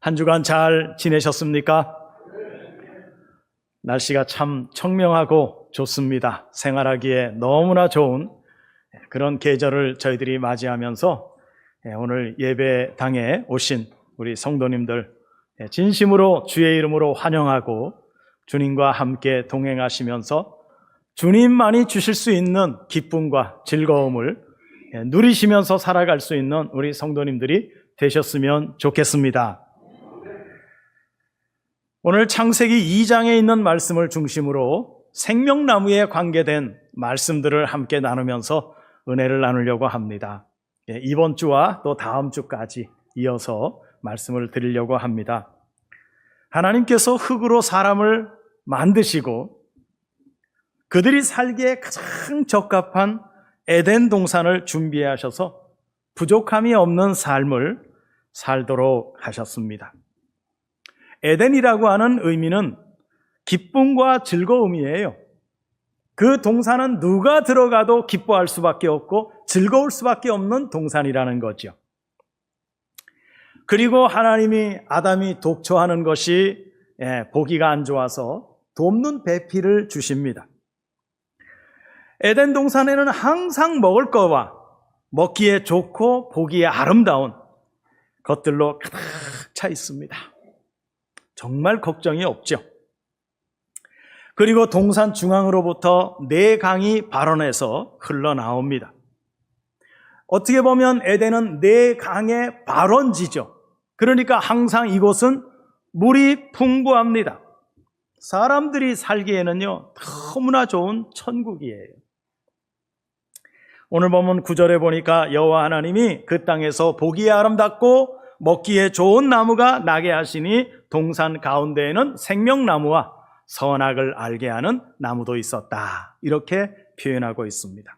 한 주간 잘 지내셨습니까? 날씨가 참 청명하고 좋습니다. 생활하기에 너무나 좋은 그런 계절을 저희들이 맞이하면서 오늘 예배당에 오신 우리 성도님들 진심으로 주의 이름으로 환영하고 주님과 함께 동행하시면서 주님만이 주실 수 있는 기쁨과 즐거움을 누리시면서 살아갈 수 있는 우리 성도님들이 되셨으면 좋겠습니다. 오늘 창세기 2장에 있는 말씀을 중심으로 생명나무에 관계된 말씀들을 함께 나누면서 은혜를 나누려고 합니다. 이번 주와 또 다음 주까지 이어서 말씀을 드리려고 합니다. 하나님께서 흙으로 사람을 만드시고 그들이 살기에 가장 적합한 에덴 동산을 준비하셔서 부족함이 없는 삶을 살도록 하셨습니다. 에덴이라고 하는 의미는 기쁨과 즐거움이에요. 그 동산은 누가 들어가도 기뻐할 수밖에 없고 즐거울 수밖에 없는 동산이라는 거죠. 그리고 하나님이 아담이 독초하는 것이 보기가 안 좋아서 돕는 배필을 주십니다. 에덴 동산에는 항상 먹을 거와 먹기에 좋고 보기에 아름다운 것들로 가득 차 있습니다. 정말 걱정이 없죠. 그리고 동산 중앙으로부터 네 강이 발원해서 흘러나옵니다. 어떻게 보면 에덴은 네 강의 발원지죠. 그러니까 항상 이곳은 물이 풍부합니다. 사람들이 살기에는요 너무나 좋은 천국이에요. 오늘 보면 9절에 보니까 여호와 하나님이 그 땅에서 보기에 아름답고 먹기에 좋은 나무가 나게 하시니 동산 가운데에는 생명나무와 선악을 알게 하는 나무도 있었다. 이렇게 표현하고 있습니다.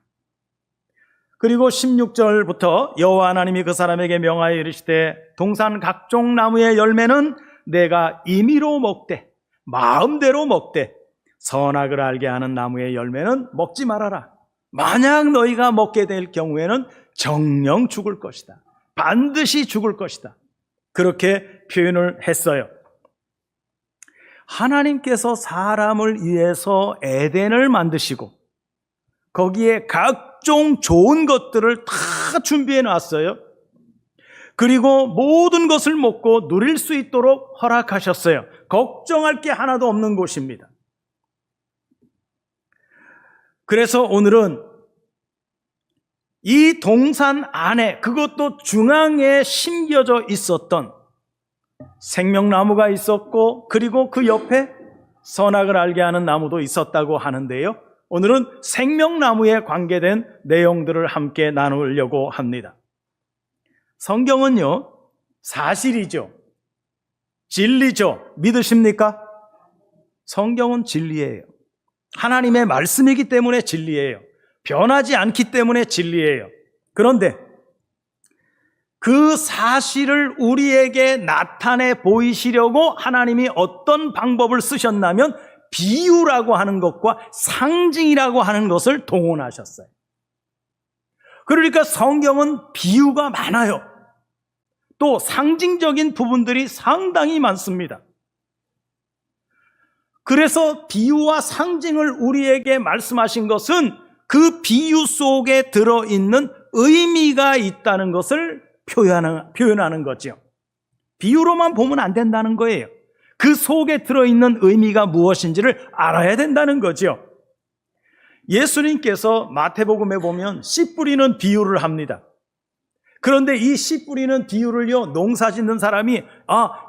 그리고 16절부터 여호와 하나님이 그 사람에게 명하여 이르시되 동산 각종 나무의 열매는 내가 임의로 먹되 마음대로 먹되 선악을 알게 하는 나무의 열매는 먹지 말아라. 만약 너희가 먹게 될 경우에는 정녕 죽을 것이다. 반드시 죽을 것이다. 그렇게 표현을 했어요. 하나님께서 사람을 위해서 에덴을 만드시고 거기에 각종 좋은 것들을 다 준비해 놨어요. 그리고 모든 것을 먹고 누릴 수 있도록 허락하셨어요. 걱정할 게 하나도 없는 곳입니다. 그래서 오늘은 이 동산 안에 그것도 중앙에 심겨져 있었던 생명나무가 있었고 그리고 그 옆에 선악을 알게 하는 나무도 있었다고 하는데요. 오늘은 생명나무에 관계된 내용들을 함께 나누려고 합니다. 성경은요 사실이죠. 진리죠. 믿으십니까? 성경은 진리예요. 하나님의 말씀이기 때문에 진리예요. 변하지 않기 때문에 진리예요. 그런데 그 사실을 우리에게 나타내 보이시려고 하나님이 어떤 방법을 쓰셨냐면 비유라고 하는 것과 상징이라고 하는 것을 동원하셨어요. 그러니까 성경은 비유가 많아요. 또 상징적인 부분들이 상당히 많습니다. 그래서 비유와 상징을 우리에게 말씀하신 것은 그 비유 속에 들어있는 의미가 있다는 것을 표현하는 거죠. 비유로만 보면 안 된다는 거예요. 그 속에 들어있는 의미가 무엇인지를 알아야 된다는 거죠. 예수님께서 마태복음에 보면 씨 뿌리는 비유를 합니다. 그런데 이 씨 뿌리는 비유를요 농사 짓는 사람이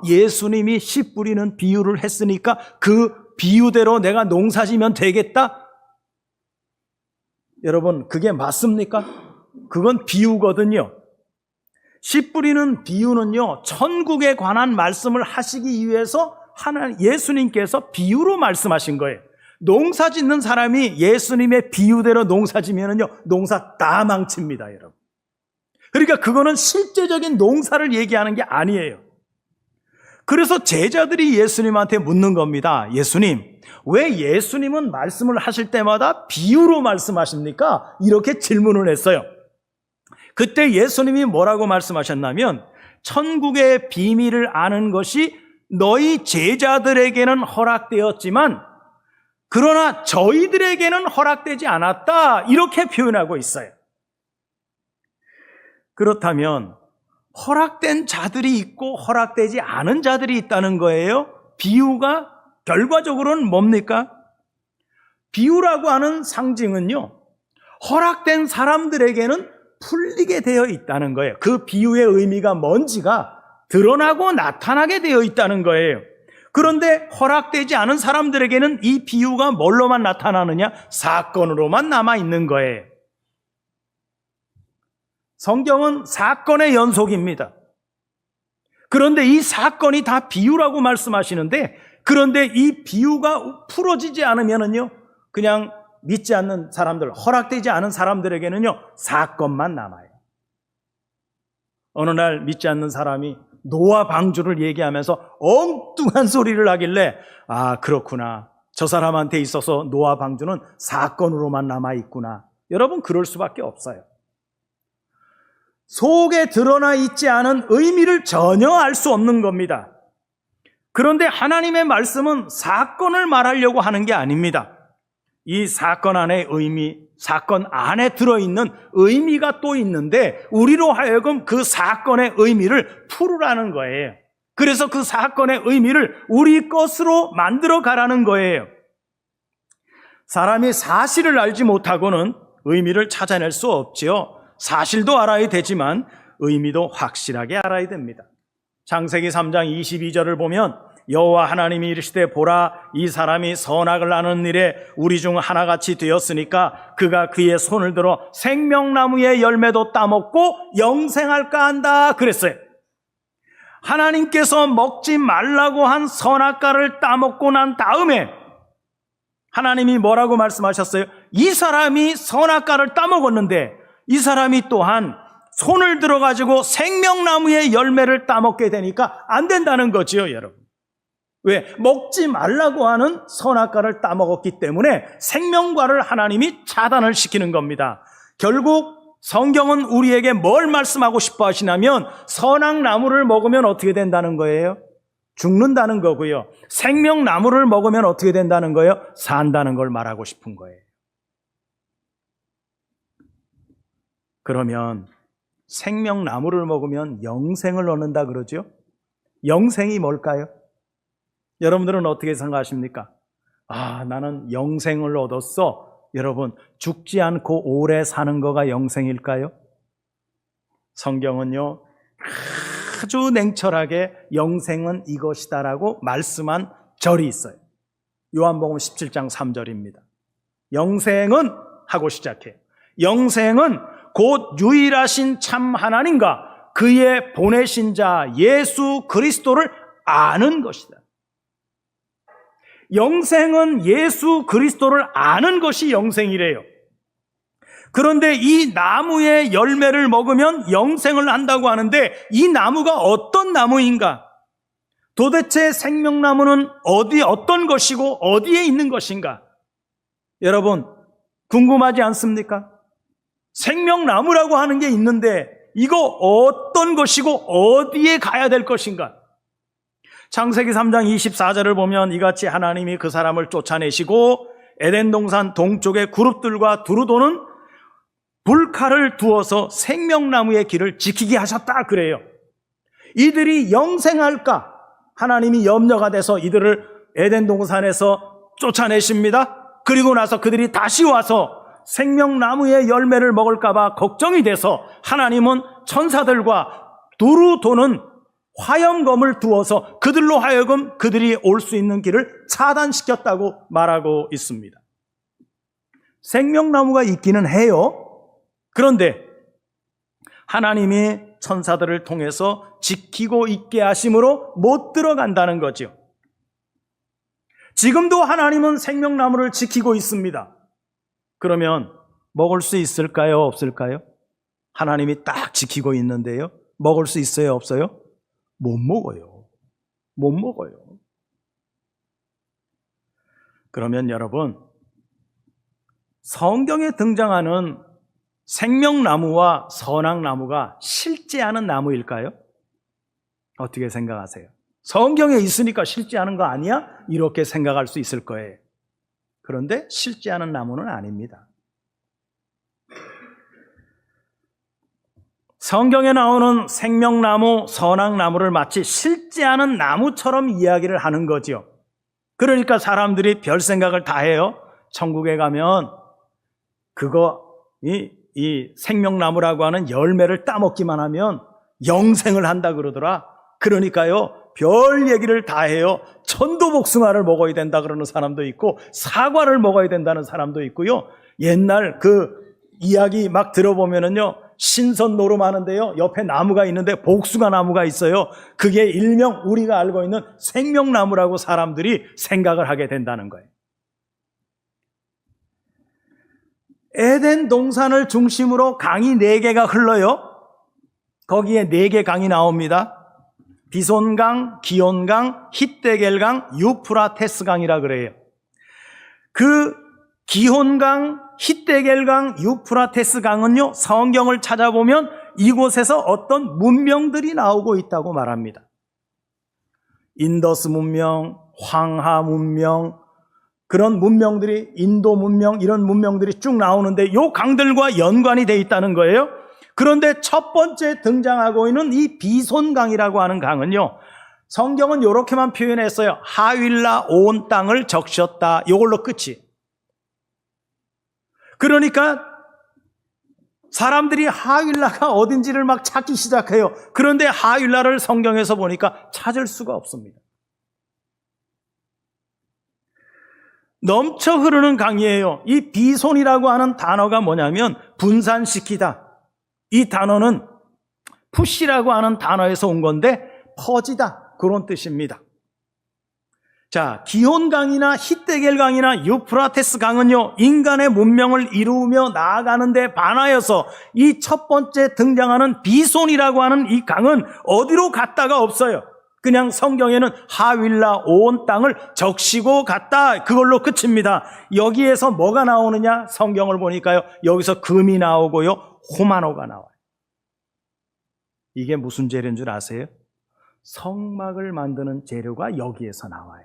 예수님이 씨 뿌리는 비유를 했으니까 그 비유대로 내가 농사 지면 되겠다? 여러분 그게 맞습니까? 그건 비유거든요. 씨 뿌리는 비유는요 천국에 관한 말씀을 하시기 위해서 예수님께서 비유로 말씀하신 거예요. 농사 짓는 사람이 예수님의 비유대로 농사 지면은요 농사 다 망칩니다, 여러분. 그러니까 그거는 실제적인 농사를 얘기하는 게 아니에요. 그래서 제자들이 예수님한테 묻는 겁니다. 예수님, 왜 예수님은 말씀을 하실 때마다 비유로 말씀하십니까? 이렇게 질문을 했어요. 그때 예수님이 뭐라고 말씀하셨냐면 천국의 비밀을 아는 것이 너희 제자들에게는 허락되었지만 그러나 저희들에게는 허락되지 않았다. 이렇게 표현하고 있어요. 그렇다면 허락된 자들이 있고 허락되지 않은 자들이 있다는 거예요. 비유가 결과적으로는 뭡니까? 비유라고 하는 상징은요, 허락된 사람들에게는 풀리게 되어 있다는 거예요. 그 비유의 의미가 뭔지가 드러나고 나타나게 되어 있다는 거예요. 그런데 허락되지 않은 사람들에게는 이 비유가 뭘로만 나타나느냐? 사건으로만 남아있는 거예요. 성경은 사건의 연속입니다. 그런데 이 사건이 다 비유라고 말씀하시는데, 그런데 이 비유가 풀어지지 않으면은요, 그냥 믿지 않는 사람들, 허락되지 않은 사람들에게는요, 사건만 남아요. 어느 날 믿지 않는 사람이 노아 방주를 얘기하면서 엉뚱한 소리를 하길래, 아, 그렇구나. 저 사람한테 있어서 노아 방주는 사건으로만 남아있구나. 여러분, 그럴 수밖에 없어요. 속에 드러나 있지 않은 의미를 전혀 알 수 없는 겁니다. 그런데 하나님의 말씀은 사건을 말하려고 하는 게 아닙니다. 이 사건 안에 의미, 사건 안에 들어있는 의미가 또 있는데 우리로 하여금 그 사건의 의미를 풀으라는 거예요. 그래서 그 사건의 의미를 우리 것으로 만들어 가라는 거예요. 사람이 사실을 알지 못하고는 의미를 찾아낼 수 없지요. 사실도 알아야 되지만 의미도 확실하게 알아야 됩니다. 창세기 3장 22절을 보면 여호와 하나님이 이르시되 보라 이 사람이 선악을 아는 일에 우리 중 하나같이 되었으니까 그가 그의 손을 들어 생명나무의 열매도 따먹고 영생할까 한다 그랬어요. 하나님께서 먹지 말라고 한 선악과를 따먹고 난 다음에 하나님이 뭐라고 말씀하셨어요? 이 사람이 선악과를 따먹었는데 이 사람이 또한 손을 들어가지고 생명나무의 열매를 따먹게 되니까 안 된다는 거지요, 여러분. 왜? 먹지 말라고 하는 선악과를 따먹었기 때문에 생명과를 하나님이 차단을 시키는 겁니다. 결국 성경은 우리에게 뭘 말씀하고 싶어 하시냐면 선악나무를 먹으면 어떻게 된다는 거예요? 죽는다는 거고요. 생명나무를 먹으면 어떻게 된다는 거예요? 산다는 걸 말하고 싶은 거예요. 그러면 생명나무를 먹으면 영생을 얻는다 그러죠? 영생이 뭘까요? 여러분들은 어떻게 생각하십니까? 아, 나는 영생을 얻었어. 여러분, 죽지 않고 오래 사는 거가 영생일까요? 성경은요, 아주 냉철하게 영생은 이것이다라고 말씀한 절이 있어요. 요한복음 17장 3절입니다. 영생은 하고 시작해요. 영생은 곧 유일하신 참 하나님과 그의 보내신 자 예수 그리스도를 아는 것이다. 영생은 예수 그리스도를 아는 것이 영생이래요. 그런데 이 나무의 열매를 먹으면 영생을 한다고 하는데 이 나무가 어떤 나무인가? 도대체 생명나무는 어떤 것이고 어디에 있는 것인가? 여러분, 궁금하지 않습니까? 생명나무라고 하는 게 있는데 이거 어떤 것이고 어디에 가야 될 것인가? 창세기 3장 24절을 보면 이같이 하나님이 그 사람을 쫓아내시고 에덴 동산 동쪽의 그룹들과 두루 도는 불칼을 두어서 생명나무의 길을 지키게 하셨다 그래요. 이들이 영생할까? 하나님이 염려가 돼서 이들을 에덴 동산에서 쫓아내십니다. 그리고 나서 그들이 다시 와서 생명나무의 열매를 먹을까 봐 걱정이 돼서 하나님은 천사들과 두루 도는 화염검을 두어서 그들로 하여금 그들이 올 수 있는 길을 차단시켰다고 말하고 있습니다. 생명나무가 있기는 해요. 그런데 하나님이 천사들을 통해서 지키고 있게 하심으로 못 들어간다는 거죠. 지금도 하나님은 생명나무를 지키고 있습니다. 그러면 먹을 수 있을까요? 없을까요? 하나님이 딱 지키고 있는데요. 먹을 수 있어요? 없어요? 못 먹어요. 못 먹어요. 그러면 여러분, 성경에 등장하는 생명나무와 선악나무가 실제하는 나무일까요? 어떻게 생각하세요? 성경에 있으니까 실제하는 거 아니야? 이렇게 생각할 수 있을 거예요. 그런데 실제하는 나무는 아닙니다. 성경에 나오는 생명나무, 선악나무를 마치 실제하는 나무처럼 이야기를 하는 거죠. 그러니까 사람들이 별 생각을 다 해요. 천국에 가면 이 생명나무라고 하는 열매를 따먹기만 하면 영생을 한다 그러더라. 그러니까요, 별 얘기를 다 해요. 천도복숭아를 먹어야 된다 그러는 사람도 있고, 사과를 먹어야 된다는 사람도 있고요. 옛날 그 이야기 막 들어보면은요, 신선 노름하는데요, 옆에 나무가 있는데 복숭아 나무가 있어요. 그게 일명 우리가 알고 있는 생명나무라고 사람들이 생각을 하게 된다는 거예요. 에덴 동산을 중심으로 강이 4개가 흘러요. 거기에 4개 강이 나옵니다. 비손강, 기온강, hitdegel강, 유프라테스강이라 그래요. 그 기온강, hitdegel강, 유프라테스강은요, 성경을 찾아보면 이곳에서 어떤 문명들이 나오고 있다고 말합니다. 인더스 문명, 황하 문명, 그런 문명들이, 인도 문명, 이런 문명들이 쭉 나오는데 이 강들과 연관이 돼 있다는 거예요. 그런데 첫 번째 등장하고 있는 이 비손강이라고 하는 강은요, 성경은 이렇게만 표현했어요. 하윌라 온 땅을 적셨다. 이걸로 끝이. 그러니까 사람들이 하윌라가 어딘지를 막 찾기 시작해요. 그런데 하윌라를 성경에서 보니까 찾을 수가 없습니다. 넘쳐 흐르는 강이에요. 이 비손이라고 하는 단어가 뭐냐면 분산시키다. 이 단어는 푸시라고 하는 단어에서 온 건데 퍼지다, 그런 뜻입니다. 자, 기온강이나 hitdegel강이나 유프라테스 강은요, 인간의 문명을 이루며 나아가는 데 반하여서 이 첫 번째 등장하는 비손이라고 하는 이 강은 어디로 갔다가 없어요. 그냥 성경에는 하윌라 온 땅을 적시고 갔다, 그걸로 끝입니다. 여기에서 뭐가 나오느냐? 성경을 보니까요, 여기서 금이 나오고요, 호마노가 나와요. 이게 무슨 재료인 줄 아세요? 성막을 만드는 재료가 여기에서 나와요.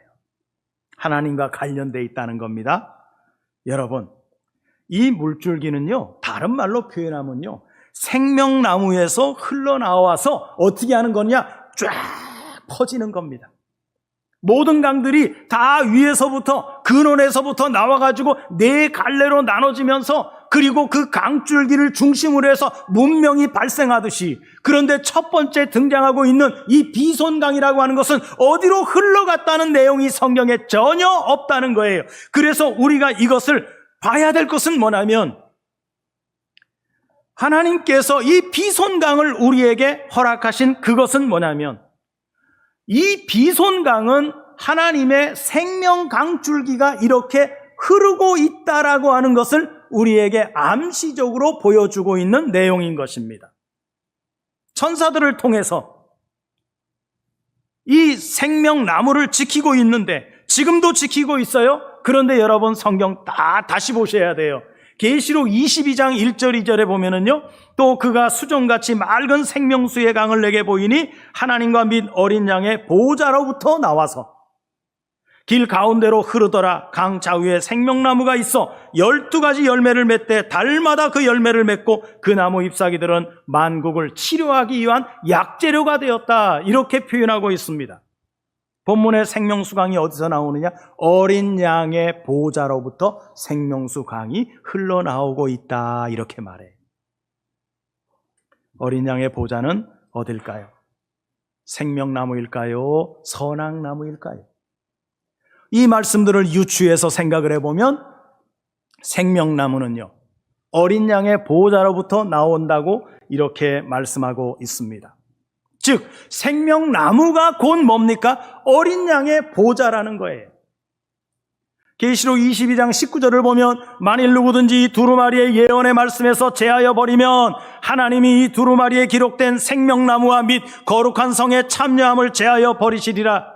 하나님과 관련되어 있다는 겁니다. 여러분, 이 물줄기는요, 다른 말로 표현하면요, 생명나무에서 흘러나와서 어떻게 하는 거냐? 쫙 퍼지는 겁니다. 모든 강들이 다 위에서부터, 근원에서부터 나와가지고 4갈래로 나눠지면서, 그리고 그 강줄기를 중심으로 해서 문명이 발생하듯이, 그런데 첫 번째 등장하고 있는 이 비손강이라고 하는 것은 어디로 흘러갔다는 내용이 성경에 전혀 없다는 거예요. 그래서 우리가 이것을 봐야 될 것은 뭐냐면, 하나님께서 이 비손강을 우리에게 허락하신 그것은 뭐냐면, 이 비손강은 하나님의 생명강줄기가 이렇게 흐르고 있다라고 하는 것을 우리에게 암시적으로 보여주고 있는 내용인 것입니다. 천사들을 통해서 이 생명나무를 지키고 있는데, 지금도 지키고 있어요. 그런데 여러분, 성경 다시 보셔야 돼요. 계시록 22장 1절 2절에 보면은요, 또 그가 수정같이 맑은 생명수의 강을 내게 보이니 하나님과 및 어린 양의 보호자로부터 나와서 길 가운데로 흐르더라. 강 좌우에 생명나무가 있어 12가지 열매를 맺되 달마다 그 열매를 맺고 그 나무 잎사귀들은 만국을 치료하기 위한 약재료가 되었다. 이렇게 표현하고 있습니다. 본문의 생명수강이 어디서 나오느냐? 어린 양의 보호자로부터 생명수강이 흘러나오고 있다, 이렇게 말해요. 어린 양의 보호자는 어딜까요? 생명나무일까요? 선악나무일까요? 이 말씀들을 유추해서 생각을 해보면 생명나무는요, 어린 양의 보호자로부터 나온다고 이렇게 말씀하고 있습니다. 즉 생명나무가 곧 뭡니까? 어린 양의 보호자라는 거예요. 계시록 22장 19절을 보면, 만일 누구든지 이 두루마리의 예언의 말씀에서 제하여 버리면 하나님이 이 두루마리에 기록된 생명나무와 및 거룩한 성의 참여함을 제하여 버리시리라.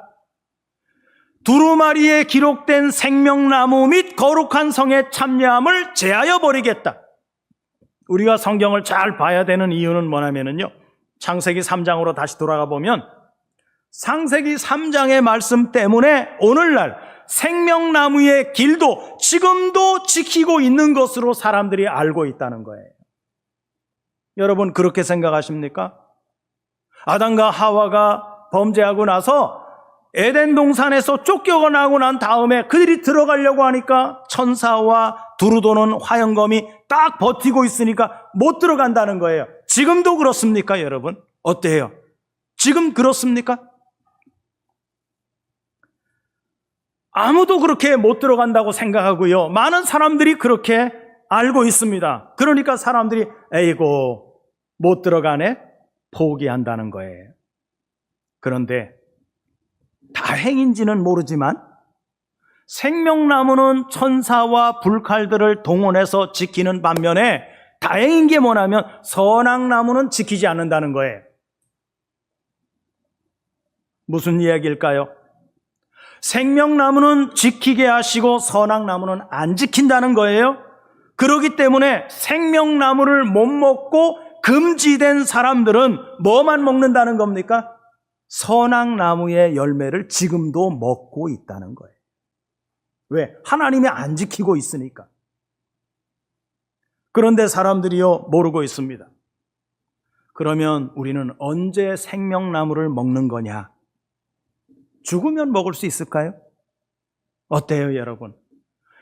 두루마리에 기록된 생명나무 및 거룩한 성의 참여함을 제하여 버리겠다. 우리가 성경을 잘 봐야 되는 이유는 뭐냐면요, 창세기 3장으로 다시 돌아가 보면 창세기 3장의 말씀 때문에 오늘날 생명나무의 길도 지금도 지키고 있는 것으로 사람들이 알고 있다는 거예요. 여러분 그렇게 생각하십니까? 아담과 하와가 범죄하고 나서 에덴 동산에서 쫓겨나고 난 다음에 그들이 들어가려고 하니까 천사와 두루도는 화영검이 딱 버티고 있으니까 못 들어간다는 거예요. 지금도 그렇습니까, 여러분? 어때요? 지금 그렇습니까? 아무도 그렇게 못 들어간다고 생각하고요. 많은 사람들이 그렇게 알고 있습니다. 그러니까 사람들이 에이고 못 들어가네? 포기한다는 거예요. 그런데 다행인지는 모르지만 생명나무는 천사와 불칼들을 동원해서 지키는 반면에 다행인 게 뭐냐면 선악나무는 지키지 않는다는 거예요. 무슨 이야기일까요? 생명나무는 지키게 하시고 선악나무는 안 지킨다는 거예요. 그렇기 때문에 생명나무를 못 먹고 금지된 사람들은 뭐만 먹는다는 겁니까? 선악나무의 열매를 지금도 먹고 있다는 거예요. 왜? 하나님이 안 지키고 있으니까. 그런데 사람들이요 모르고 있습니다. 그러면 우리는 언제 생명나무를 먹는 거냐? 죽으면 먹을 수 있을까요? 어때요, 여러분?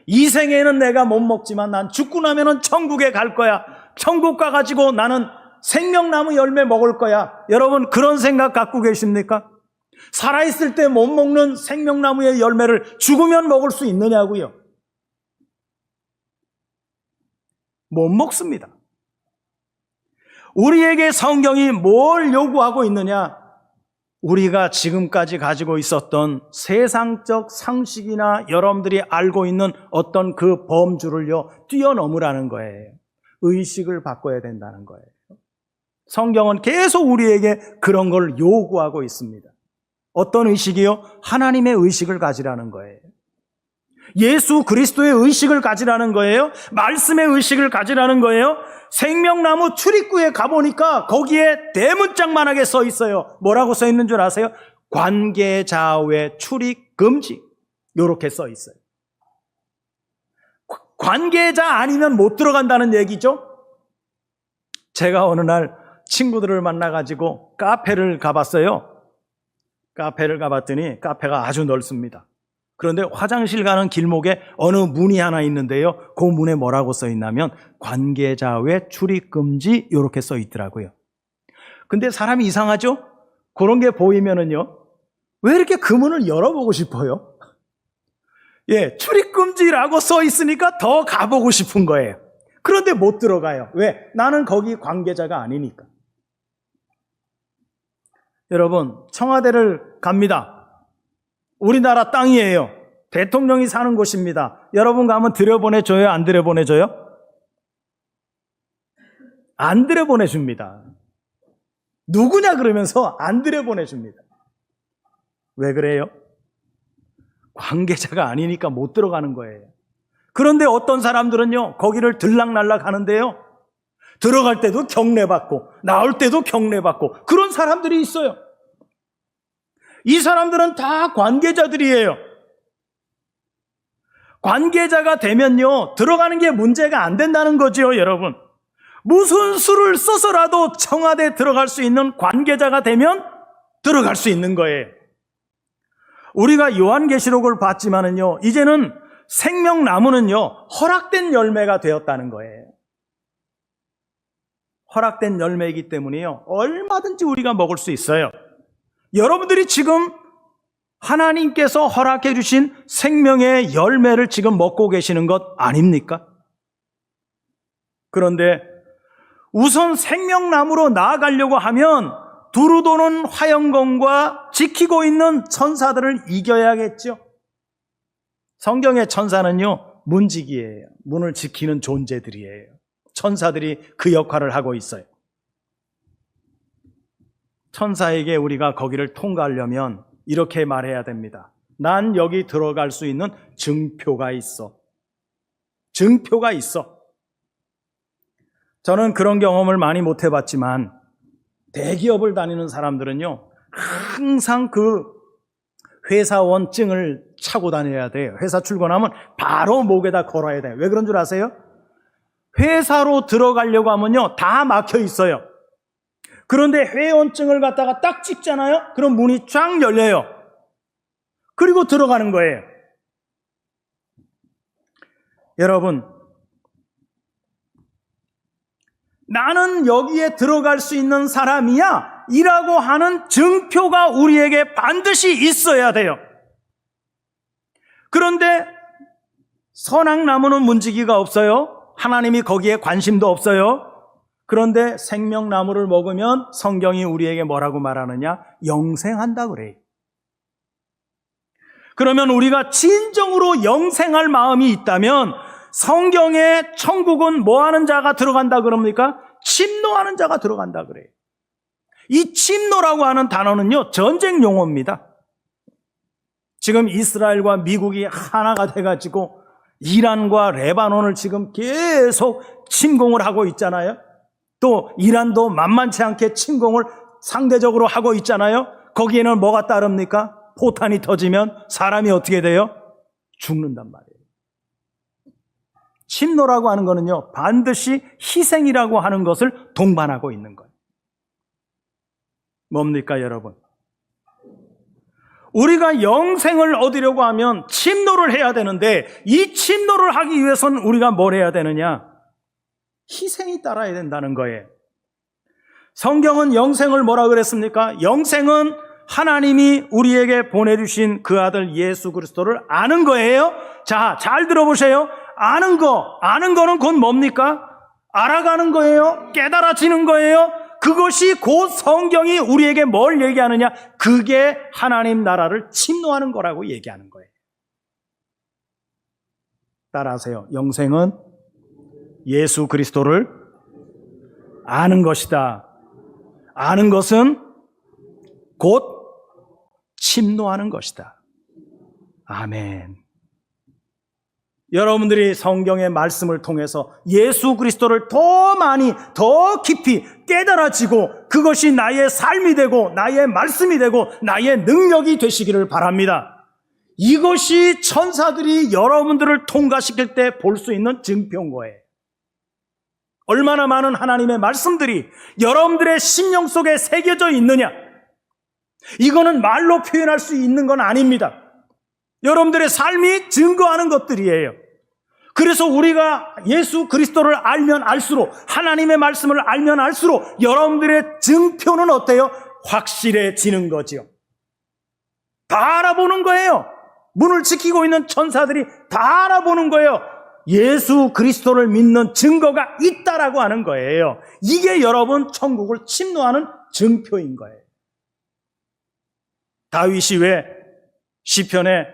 이 생에는 내가 못 먹지만 난 죽고 나면은 천국에 갈 거야. 천국 가가지고 나는 생명나무 열매 먹을 거야. 여러분 그런 생각 갖고 계십니까? 살아있을 때 못 먹는 생명나무의 열매를 죽으면 먹을 수 있느냐고요? 못 먹습니다. 우리에게 성경이 뭘 요구하고 있느냐? 우리가 지금까지 가지고 있었던 세상적 상식이나 여러분들이 알고 있는 어떤 그 범주를요 뛰어넘으라는 거예요. 의식을 바꿔야 된다는 거예요. 성경은 계속 우리에게 그런 걸 요구하고 있습니다. 어떤 의식이요? 하나님의 의식을 가지라는 거예요. 예수 그리스도의 의식을 가지라는 거예요. 말씀의 의식을 가지라는 거예요. 생명나무 출입구에 가보니까 거기에 대문짝만하게 써 있어요. 뭐라고 써 있는 줄 아세요? 관계자의 출입 금지. 이렇게 써 있어요. 관계자 아니면 못 들어간다는 얘기죠. 제가 어느 날 친구들을 만나가지고 카페를 가봤어요. 카페를 가봤더니 카페가 아주 넓습니다. 그런데 화장실 가는 길목에 어느 문이 하나 있는데요. 그 문에 뭐라고 써 있냐면 관계자 외 출입 금지 이렇게 써 있더라고요. 근데 사람이 이상하죠? 그런 게 보이면은요. 왜 이렇게 그 문을 열어보고 싶어요? 예, 출입 금지라고 써 있으니까 더 가보고 싶은 거예요. 그런데 못 들어가요. 왜? 나는 거기 관계자가 아니니까. 여러분, 청와대를 갑니다. 우리나라 땅이에요. 대통령이 사는 곳입니다. 여러분 가면 들여보내줘요? 안 들여보내줘요? 안 들여보내줍니다. 누구냐 그러면서 안 들여보내줍니다. 왜 그래요? 관계자가 아니니까 못 들어가는 거예요. 그런데 어떤 사람들은요 거기를 들락날락 하는데요 들어갈 때도 경례받고 나올 때도 경례받고 그런 사람들이 있어요. 이 사람들은 다 관계자들이에요. 관계자가 되면요 들어가는 게 문제가 안 된다는 거죠. 여러분 무슨 수를 써서라도 청와대에 들어갈 수 있는 관계자가 되면 들어갈 수 있는 거예요. 우리가 요한계시록을 봤지만은요 이제는 생명나무는요 허락된 열매가 되었다는 거예요. 허락된 열매이기 때문에요 얼마든지 우리가 먹을 수 있어요. 여러분들이 지금 하나님께서 허락해 주신 생명의 열매를 지금 먹고 계시는 것 아닙니까? 그런데 우선 생명나무로 나아가려고 하면 두루도는 화영검과 지키고 있는 천사들을 이겨야겠죠. 성경의 천사는요 문지기예요. 문을 지키는 존재들이에요. 천사들이 그 역할을 하고 있어요. 천사에게 우리가 거기를 통과하려면 이렇게 말해야 됩니다. 난 여기 들어갈 수 있는 증표가 있어. 증표가 있어. 저는 그런 경험을 많이 못 해봤지만 대기업을 다니는 사람들은요 항상 그 회사원증을 차고 다녀야 돼요. 회사 출근하면 바로 목에다 걸어야 돼요. 왜 그런 줄 아세요? 회사로 들어가려고 하면요, 다 막혀 있어요. 그런데 회원증을 갖다가 딱 찍잖아요? 그럼 문이 쫙 열려요. 그리고 들어가는 거예요. 여러분, 나는 여기에 들어갈 수 있는 사람이야 이라고 하는 증표가 우리에게 반드시 있어야 돼요. 그런데 선악나무는 문지기가 없어요. 하나님이 거기에 관심도 없어요. 그런데 생명나무를 먹으면 성경이 우리에게 뭐라고 말하느냐? 영생한다 그래요. 그러면 우리가 진정으로 영생할 마음이 있다면 성경에 천국은 뭐하는 자가 들어간다 그럽니까? 침노하는 자가 들어간다 그래요. 이 침노라고 하는 단어는요, 전쟁 용어입니다. 지금 이스라엘과 미국이 하나가 돼가지고 이란과 레바논을 지금 계속 침공을 하고 있잖아요. 또 이란도 만만치 않게 침공을 상대적으로 하고 있잖아요. 거기에는 뭐가 따릅니까? 포탄이 터지면 사람이 어떻게 돼요? 죽는단 말이에요. 침노라고 하는 거는요, 반드시 희생이라고 하는 것을 동반하고 있는 거예요. 뭡니까, 여러분? 우리가 영생을 얻으려고 하면 침노를 해야 되는데, 이 침노를 하기 위해서는 우리가 뭘 해야 되느냐? 희생이 따라야 된다는 거예요. 성경은 영생을 뭐라 그랬습니까? 영생은 하나님이 우리에게 보내주신 그 아들 예수 그리스도를 아는 거예요. 자, 잘 들어보세요. 아는 거는 곧 뭡니까? 알아가는 거예요. 깨달아지는 거예요. 그것이 곧 성경이 우리에게 뭘 얘기하느냐? 그게 하나님 나라를 침노하는 거라고 얘기하는 거예요. 따라하세요. 영생은 예수 그리스도를 아는 것이다. 아는 것은 곧 침노하는 것이다. 아멘. 여러분들이 성경의 말씀을 통해서 예수 그리스도를 더 많이, 더 깊이 깨달아지고 그것이 나의 삶이 되고 나의 말씀이 되고 나의 능력이 되시기를 바랍니다. 이것이 천사들이 여러분들을 통과시킬 때 볼 수 있는 증표인 거예요. 얼마나 많은 하나님의 말씀들이 여러분들의 심령 속에 새겨져 있느냐? 이거는 말로 표현할 수 있는 건 아닙니다. 여러분들의 삶이 증거하는 것들이에요. 그래서 우리가 예수 그리스도를 알면 알수록, 하나님의 말씀을 알면 알수록 여러분들의 증표는 어때요? 확실해지는 거지요. 다 알아보는 거예요. 문을 지키고 있는 천사들이 다 알아보는 거예요. 예수 그리스도를 믿는 증거가 있다라고 하는 거예요. 이게 여러분 천국을 침노하는 증표인 거예요. 다윗이 왜 시편에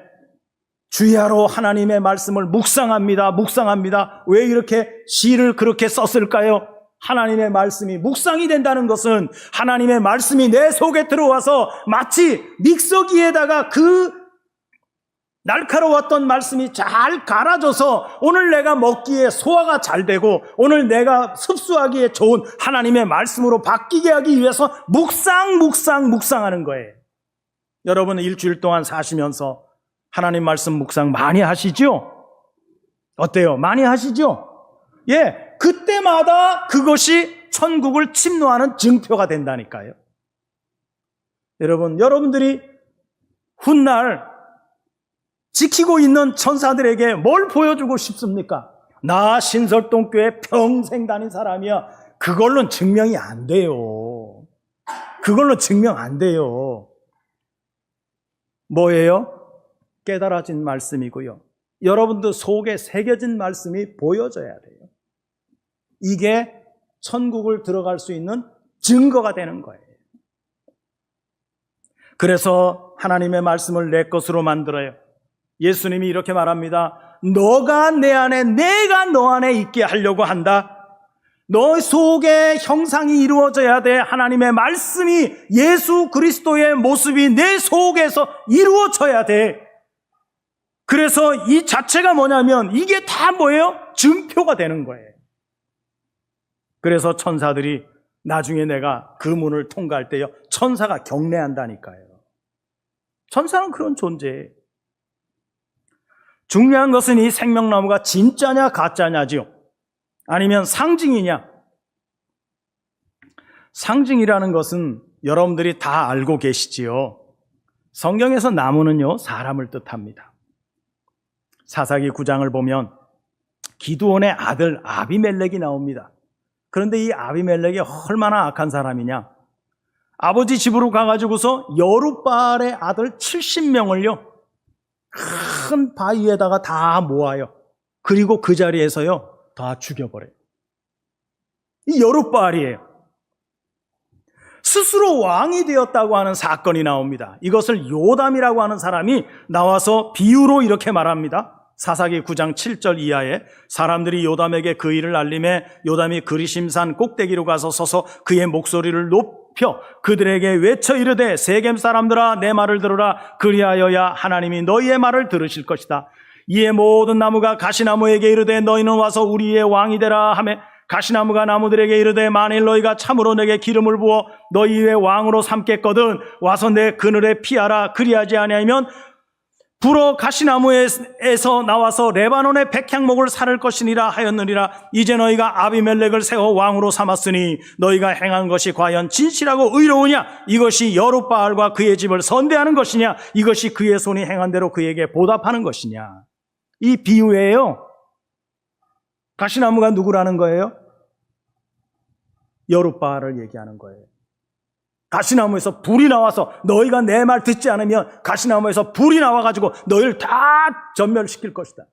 주야로 하나님의 말씀을 묵상합니다. 왜 이렇게 시를 그렇게 썼을까요? 하나님의 말씀이 묵상이 된다는 것은 하나님의 말씀이 내 속에 들어와서 마치 믹서기에다가 그 날카로웠던 말씀이 잘 갈아져서 오늘 내가 먹기에 소화가 잘 되고 오늘 내가 흡수하기에 좋은 하나님의 말씀으로 바뀌게 하기 위해서 묵상하는 거예요. 여러분 일주일 동안 사시면서 하나님 말씀 묵상 많이 하시죠? 어때요? 많이 하시죠? 예, 그때마다 그것이 천국을 침노하는 증표가 된다니까요. 여러분들이 훗날 지키고 있는 천사들에게 뭘 보여주고 싶습니까? 나 신설동교회 평생 다닌 사람이야. 그걸로는 증명이 안 돼요. 그걸로 증명 안 돼요. 뭐예요? 깨달아진 말씀이고요. 여러분들 속에 새겨진 말씀이 보여져야 돼요. 이게 천국을 들어갈 수 있는 증거가 되는 거예요. 그래서 하나님의 말씀을 내 것으로 만들어요. 예수님이 이렇게 말합니다. 너가 내 안에, 내가 너 안에 있게 하려고 한다. 너 속에 형상이 이루어져야 돼. 하나님의 말씀이, 예수 그리스도의 모습이 내 속에서 이루어져야 돼. 그래서 이 자체가 뭐냐면 이게 다 뭐예요? 증표가 되는 거예요. 그래서 천사들이 나중에 내가 그 문을 통과할 때요, 천사가 경례한다니까요. 천사는 그런 존재예요. 중요한 것은 이 생명나무가 진짜냐 가짜냐지요. 아니면 상징이냐. 상징이라는 것은 여러분들이 다 알고 계시지요. 성경에서 나무는요, 사람을 뜻합니다. 사사기 9장을 보면 기드온의 아들 아비멜렉이 나옵니다. 그런데 이 아비멜렉이 얼마나 악한 사람이냐. 아버지 집으로 가가지고서 여룻바알의 아들 70명을요 큰 바위에다가 다 모아요. 그리고 그 자리에서요 다 죽여버려요. 이 여룻바알이에요. 스스로 왕이 되었다고 하는 사건이 나옵니다. 이것을 요담이라고 하는 사람이 나와서 비유로 이렇게 말합니다. 사사기 9장 7절 이하에 사람들이 요담에게 그 일을 알림해 요담이 그리심산 꼭대기로 가서 서서 그의 목소리를 높여 그들에게 외쳐 이르되 세겜 사람들아 내 말을 들으라. 그리하여야 하나님이 너희의 말을 들으실 것이다. 이에 모든 나무가 가시나무에게 이르되 너희는 와서 우리의 왕이 되라 하매 가시나무가 나무들에게 이르되 만일 너희가 참으로 내게 기름을 부어 너희의 왕으로 삼겠거든 와서 내 그늘에 피하라. 그리하지 아니하면 불어 가시나무에서 나와서 레바논의 백향목을 사를 것이니라 하였느니라. 이제 너희가 아비멜렉을 세워 왕으로 삼았으니 너희가 행한 것이 과연 진실하고 의로우냐? 이것이 여룻바알과 그의 집을 선대하는 것이냐? 이것이 그의 손이 행한 대로 그에게 보답하는 것이냐? 이 비유예요. 가시나무가 누구라는 거예요? 여룻바알을 얘기하는 거예요. 가시나무에서 불이 나와서 너희가 내 말 듣지 않으면 가시나무에서 불이 나와가지고 너희를 다 전멸시킬 것이다.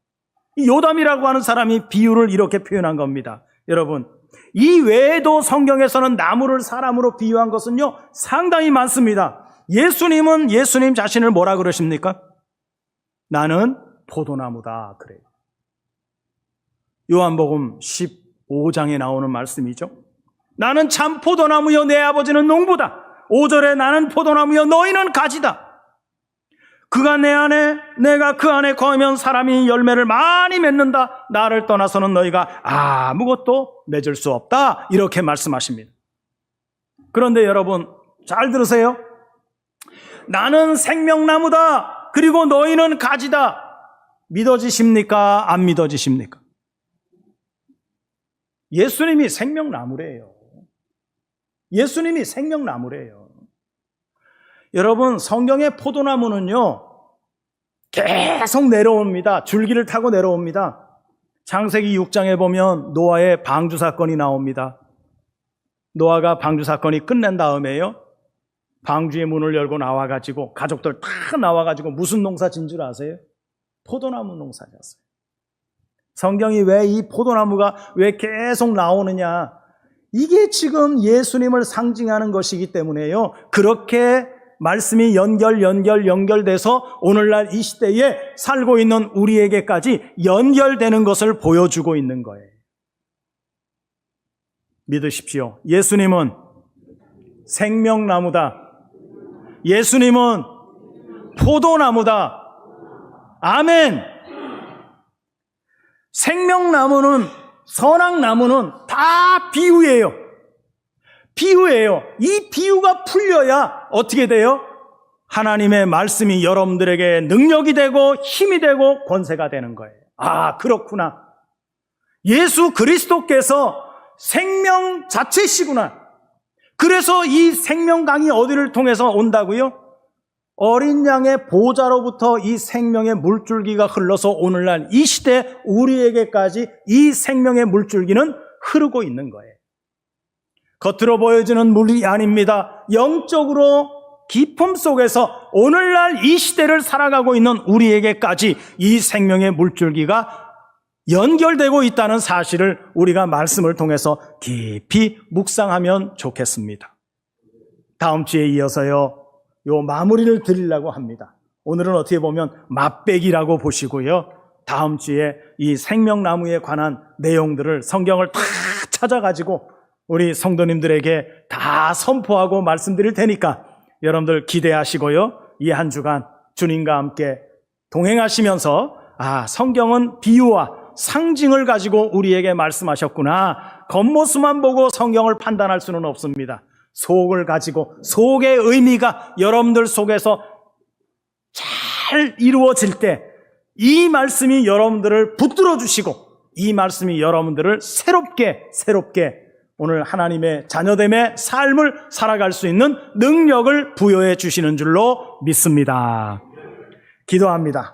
이 요담이라고 하는 사람이 비유를 이렇게 표현한 겁니다. 여러분, 이 외에도 성경에서는 나무를 사람으로 비유한 것은요 상당히 많습니다. 예수님은 예수님 자신을 뭐라 그러십니까? 나는 포도나무다 그래요. 요한복음 15장에 나오는 말씀이죠. 나는 참 포도나무여 내 아버지는 농부다. 5절에 나는 포도나무여 너희는 가지다. 그가 내 안에 내가 그 안에 거하면 사람이 열매를 많이 맺는다. 나를 떠나서는 너희가 아무것도 맺을 수 없다. 이렇게 말씀하십니다. 그런데 여러분 잘 들으세요. 나는 생명나무다. 그리고 너희는 가지다. 믿어지십니까? 안 믿어지십니까? 예수님이 생명나무래요. 예수님이 생명나무래요. 여러분, 성경의 포도나무는요, 계속 내려옵니다. 줄기를 타고 내려옵니다. 창세기 6장에 보면 노아의 방주 사건이 나옵니다. 노아가 방주 사건이 끝낸 다음에요, 방주의 문을 열고 나와가지고, 가족들 다 나와가지고 무슨 농사 진 줄 아세요? 포도나무 농사 졌어요. 성경이 왜 이 포도나무가 왜 계속 나오느냐? 이게 지금 예수님을 상징하는 것이기 때문에요. 그렇게 말씀이 연결돼서 오늘날 이 시대에 살고 있는 우리에게까지 연결되는 것을 보여주고 있는 거예요. 믿으십시오. 예수님은 생명나무다. 예수님은 포도나무다. 아멘. 생명나무는 선악나무는 다 비유예요. 비유예요. 이 비유가 풀려야 어떻게 돼요? 하나님의 말씀이 여러분들에게 능력이 되고 힘이 되고 권세가 되는 거예요. 아, 그렇구나. 예수 그리스도께서 생명 자체시구나. 그래서 이 생명강이 어디를 통해서 온다고요? 어린 양의 보좌로부터 이 생명의 물줄기가 흘러서 오늘날 이 시대 우리에게까지 이 생명의 물줄기는 흐르고 있는 거예요. 겉으로 보여지는 물이 아닙니다. 영적으로 깊음 속에서 오늘날 이 시대를 살아가고 있는 우리에게까지 이 생명의 물줄기가 연결되고 있다는 사실을 우리가 말씀을 통해서 깊이 묵상하면 좋겠습니다. 다음 주에 이어서요, 요 마무리를 드리려고 합니다. 오늘은 어떻게 보면 맛배기라고 보시고요, 다음 주에 이 생명나무에 관한 내용들을 성경을 다 찾아가지고 우리 성도님들에게 다 선포하고 말씀드릴 테니까 여러분들 기대하시고요, 이 한 주간 주님과 함께 동행하시면서 성경은 비유와 상징을 가지고 우리에게 말씀하셨구나. 겉모습만 보고 성경을 판단할 수는 없습니다. 속을 가지고 속의 의미가 여러분들 속에서 잘 이루어질 때 이 말씀이 여러분들을 붙들어 주시고 이 말씀이 여러분들을 새롭게 오늘 하나님의 자녀됨의 삶을 살아갈 수 있는 능력을 부여해 주시는 줄로 믿습니다. 기도합니다.